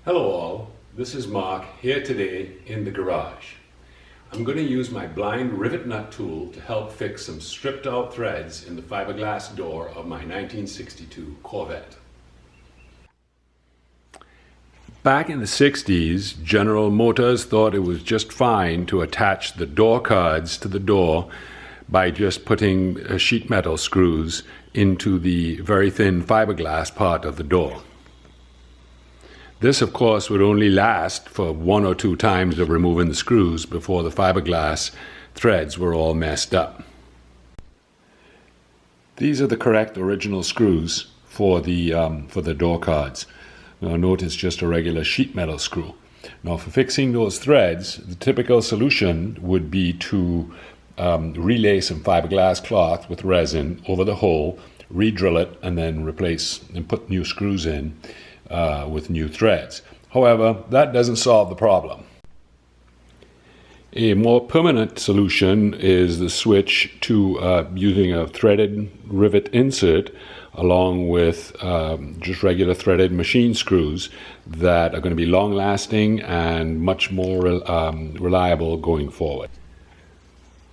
Hello all, this is Mark here today in the garage. I'm going to use my blind rivet nut tool to help fix some stripped out threads in the fiberglass door of my 1962 Corvette. Back in the 60s, General Motors thought it was just fine to attach the door cards to the door by just putting sheet metal screws into the very thin fiberglass part of the door. This, of course, would only last for 1 or 2 times of removing the screws before the fiberglass threads were all messed up. These are the correct original screws for the door cards. Now note it's just a regular sheet metal screw. Now for fixing those threads, the typical solution would be to relay some fiberglass cloth with resin over the hole, re-drill it, and then replace and put new screws in with new threads. However, that doesn't solve the problem. A more permanent solution is the switch to using a threaded rivet insert along with just regular threaded machine screws that are going to be long-lasting and much more reliable going forward.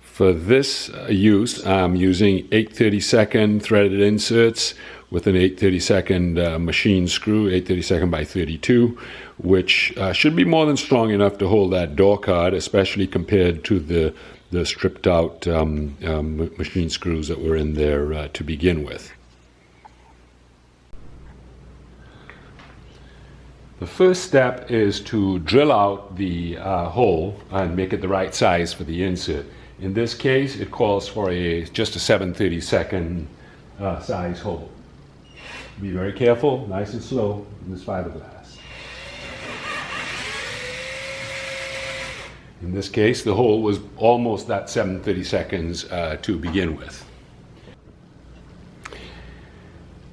For this use, I'm using 8/32 threaded inserts with an 8/32 machine screw, 8/32 by 32, which should be more than strong enough to hold that door card, especially compared to the stripped out machine screws that were in there to begin with. The first step is to drill out the hole and make it the right size for the insert. In this case, it calls for just a 7/32 size hole. Be very careful, nice and slow in this fiberglass. In this case, the hole was almost that 7/32 to begin with.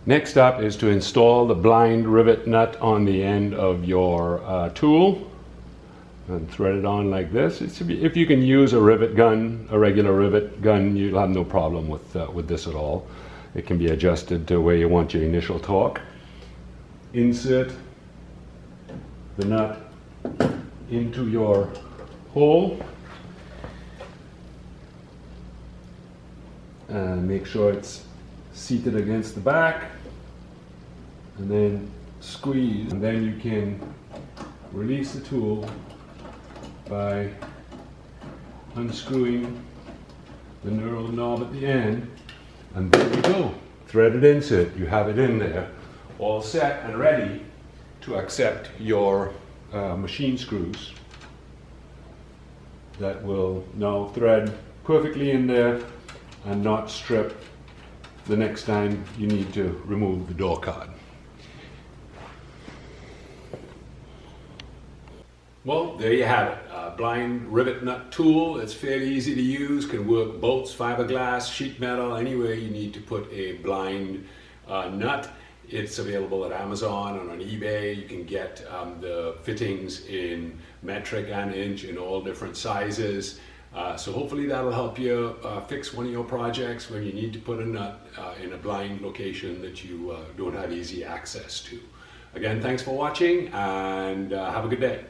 Next up is to install the blind rivet nut on the end of your tool and thread it on like this. If you can use a rivet gun, a regular rivet gun, you'll have no problem with this at all. It can be adjusted to where you want your initial torque. Insert the nut into your hole and make sure it's seated against the back, and then squeeze, and then you can release the tool by unscrewing the knurled knob at the end, and there you go, threaded insert. You have it in there, all set and ready to accept your machine screws that will now thread perfectly in there and not strip the next time you need to remove the door card. Well, there you have it. A blind rivet nut tool. It's fairly easy to use, can work bolts, fiberglass, sheet metal, anywhere you need to put a blind nut. It's available at Amazon and on eBay. You can get the fittings in metric and inch in all different sizes. So hopefully that'll help you fix one of your projects when you need to put a nut in a blind location that you don't have easy access to. Again, thanks for watching, and have a good day.